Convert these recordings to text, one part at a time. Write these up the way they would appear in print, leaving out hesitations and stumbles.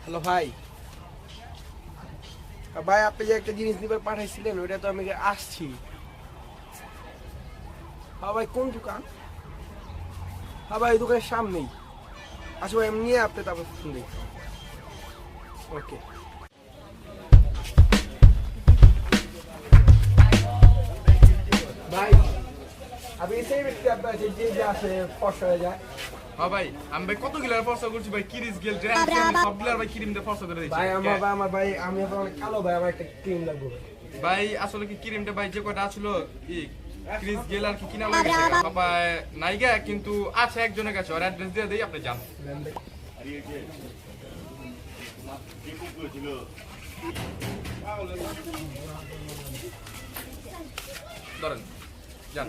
Hello ভাই, ভাই আপনি যে একটা জিনিস দিবার পাঠাইছিলেন ওইটা তো আমি আসছি। হ্যাঁ ভাই, কোন দোকান? হ্যাঁ ভাই, দোকানের সামনেই। আচ্ছা ভাই, আমি নিয়ে আপনি তারপর ফোন দিই। ওকে ভাই, আপনি সেই ব্যক্তি আপনার যে আছে ফর্সা হয়ে যায়। হ্যাঁ ভাই, আমি ভাই কত গিলার ফর্সা করছি ভাই, কিরিস গেল সব গিলার ভাই ক্রিম দিয়ে ফর্সা করে দিচ্ছি ভাই। আমার ভাই, আমি এখন অনেক কালো ভাই, আমার একটা ক্রিম লাগবে ভাই। আসলে কি ক্রিমটা ভাই যে কয়টা ছিল ক্রিস গেল আর কি কিনা লাগে বাবা নাইগা, কিন্তু আছে একজনের কাছে, আর অ্যাড্রেস দিয়ে দেই, আপনি জান। ধরেন জান।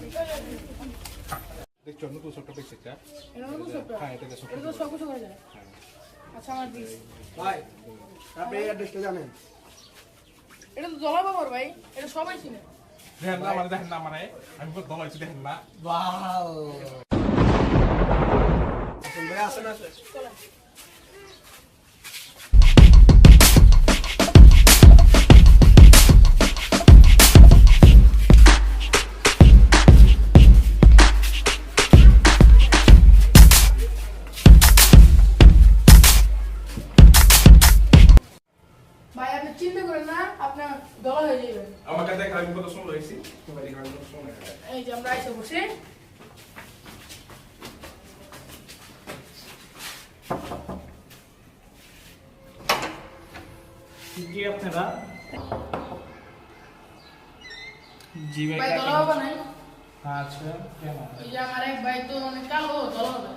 দেখছো নতুন সবটা পেয়েছে এটা? হ্যাঁ, এটা তো সব কিছু করা যায়। আচ্ছা, আমার দিস। ভাই, আপনি এই অ্যাড্রেসটা জানেন? এটা তো জলা বাবার ভাই, এটা সবাই চিনে। দেখেন না মানে আমি দলাইছি, দেখেন না। ওয়াও, ভাই আসেন আসেন। ভাই আপনি চিন্তা করেন না, আপনার দলা হয়ে যাবে। আমাকে দেখ, আমি কত সুন্দর হইছি। এই যে আমরা এসে বসে জি আপনারা জি ভাই ভাই দলা বাবা নাই। আচ্ছা কেন এই যে আমার এক ভাই তো অনেক কালো দলা বাবা।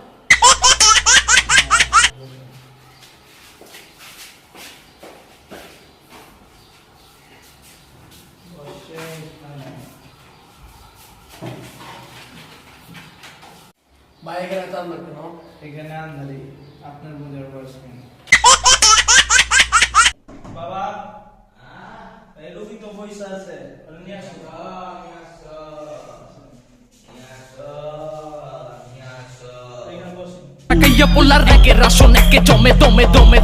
ভাই এখানে তো আমরা কেন? এখানে আন্দালি আপনার বুঝার বয়স কেন বাবা এই রবি তো পয়সা আছে নিয়ে আসো Kaya polar de que razón es que tome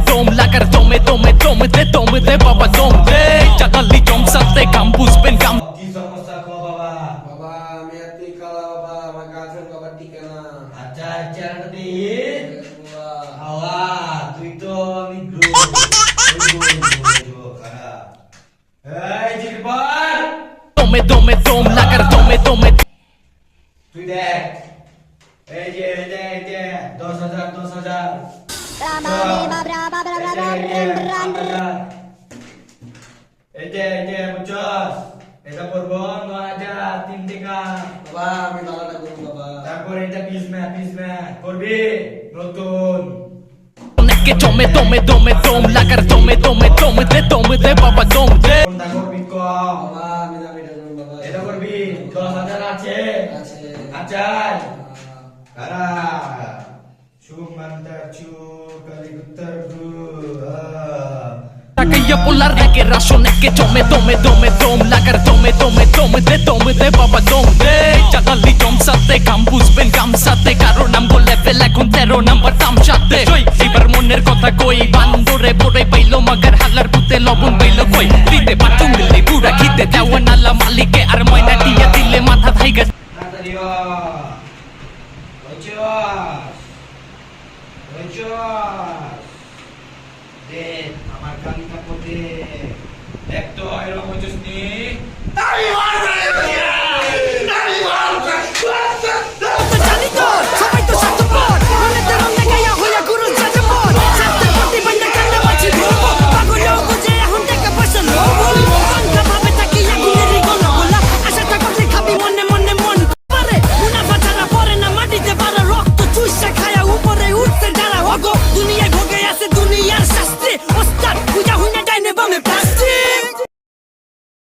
dom lagar tome de baba dom de chagali jom satte campus pen cam কি সমস্যা কো বাবা বাবা আমি এতই কালা বাবা, আমার গার্লফ্রেন্ড বাবা টিকে না। আচ্ছা আচ্ছা দি বাবা, হাওয়া তুই তো নিগ্রো খারাপ এই জিরবার dom lagar tome তুই দেখ এই যে 10,000 এই যে বুঝছস এটা পড়বো 9,000 3 টাকা বাবা আমি দালাটা করবো বাবা। তারপর এটা পিস মে করবি নতুন que tome dom lagar tome de baba dom de কোনটা করবি কম বাবা আমি দাম এটা করবো বাবা। এটা করবি 10,000 আছে আছে। আচ্ছা কারা সুমন্ত চু কলিগুত্তর গু Kaya polar de que razón es que tome dom lagar tome de baba dom de chagali jom satte campus pen cam satte karo nam go level এখন 13 নাম্বার দাম সাথে জয় এবার মনের কথা কই বান্দরে পড়ে পাইলো মগর হালার পুতে লবণ পাইলো কই দিতে পাতুম দিলে পুরা খিতে দেওয়া নালা মালিকে আর ময়না টিয়া দিলে মাথা থাইগা নাতালিও ওইচস দে আমার কালিকা পথে দেখ তো এরকম হইছস নি